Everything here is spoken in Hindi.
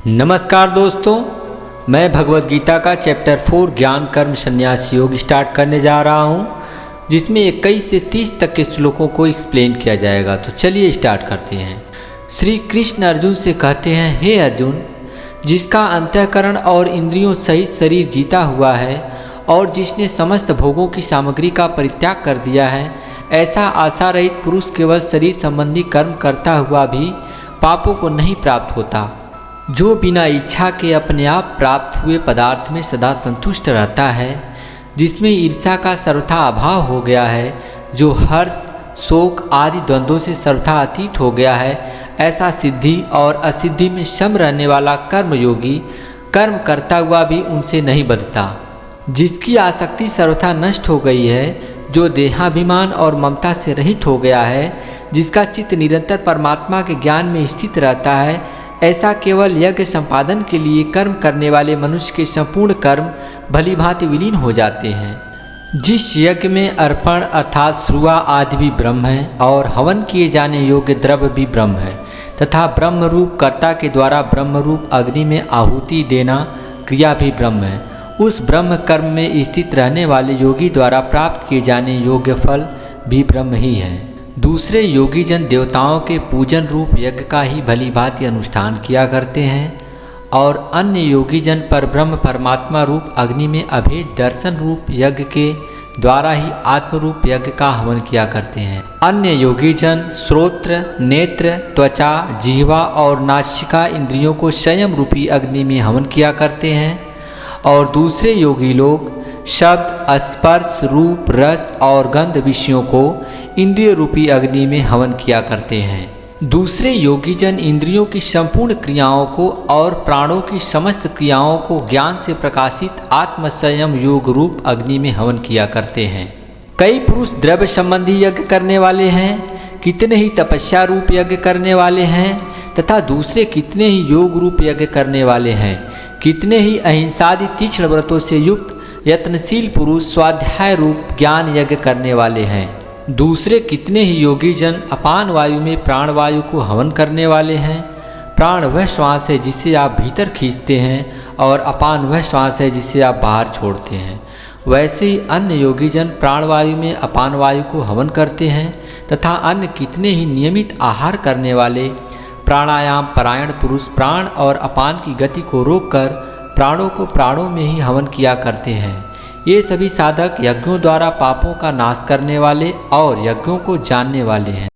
नमस्कार दोस्तों, मैं भगवद गीता का चैप्टर 4 ज्ञान कर्म संन्यास योग स्टार्ट करने जा रहा हूँ, जिसमें 21 से 30 तक के श्लोकों को एक्सप्लेन किया जाएगा। तो चलिए स्टार्ट करते हैं। श्री कृष्ण अर्जुन से कहते हैं, हे अर्जुन, जिसका अंतःकरण और इंद्रियों सहित शरीर जीता हुआ है और जिसने समस्त भोगों की सामग्री का परित्याग कर दिया है, ऐसा आशा रहित पुरुष केवल शरीर संबंधी कर्म करता हुआ भी पापों को नहीं प्राप्त होता। जो बिना इच्छा के अपने आप प्राप्त हुए पदार्थ में सदा संतुष्ट रहता है, जिसमें ईर्ष्या का सर्वथा अभाव हो गया है, जो हर्ष शोक आदि द्वंद्वों से सर्वथा अतीत हो गया है, ऐसा सिद्धि और असिद्धि में सम रहने वाला कर्मयोगी कर्म करता हुआ भी उनसे नहीं बंधता। जिसकी आसक्ति सर्वथा नष्ट हो गई है, जो देहाभिमान और ममता से रहित हो गया है, जिसका चित्त निरंतर परमात्मा के ज्ञान में स्थित रहता है, ऐसा केवल यज्ञ संपादन के लिए कर्म करने वाले मनुष्य के संपूर्ण कर्म भली भांति विलीन हो जाते हैं। जिस यज्ञ में अर्पण अर्थात श्रुआ आदि भी ब्रह्म है और हवन किए जाने योग्य द्रव्य भी ब्रह्म है तथा ब्रह्म रूप कर्ता के द्वारा ब्रह्म रूप अग्नि में आहुति देना क्रिया भी ब्रह्म है, उस ब्रह्म कर्म में स्थित रहने वाले योगी द्वारा प्राप्त किए जाने योग्य फल भी ब्रह्म ही है। दूसरे योगी जन देवताओं के पूजन रूप यज्ञ का ही भली भांति अनुष्ठान किया करते हैं और अन्य योगी जन पर ब्रह्म परमात्मा रूप अग्नि में अभेद दर्शन रूप यज्ञ के द्वारा ही आत्म रूप यज्ञ का हवन किया करते हैं। अन्य योगी जन श्रोत्र नेत्र त्वचा जिह्वा और नासिका इंद्रियों को संयम रूपी अग्नि में हवन किया करते हैं और दूसरे योगी लोग शब्द स्पर्श रूप रस और गंध विषयों को इंद्रिय रूपी अग्नि में हवन किया करते हैं। दूसरे योगी जन इंद्रियों की संपूर्ण क्रियाओं को और प्राणों की समस्त क्रियाओं को ज्ञान से प्रकाशित आत्म संयम योग रूप अग्नि में हवन किया करते हैं। कई पुरुष द्रव्य संबंधी यज्ञ करने वाले हैं, कितने ही तपस्या रूप यज्ञ करने वाले हैं तथा दूसरे कितने ही योग रूप यज्ञ करने वाले हैं। कितने ही अहिंसादि तीक्ष्ण व्रतों से युक्त यत्नशील पुरुष स्वाध्याय रूप ज्ञान यज्ञ करने वाले हैं। दूसरे कितने ही योगी जन अपान वायु में प्राण वायु को हवन करने वाले हैं। प्राण वह श्वास है जिसे आप भीतर खींचते हैं और अपान वह श्वास है जिसे आप बाहर छोड़ते हैं। वैसे ही अन्य योगी जन प्राण वायु में अपान वायु को हवन करते हैं तथा अन्य कितने ही नियमित आहार करने वाले प्राणायाम परायण पुरुष प्राण और अपान की गति को रोककर प्राणों को प्राणों में ही हवन किया करते हैं। ये सभी साधक यज्ञों द्वारा पापों का नाश करने वाले और यज्ञों को जानने वाले हैं।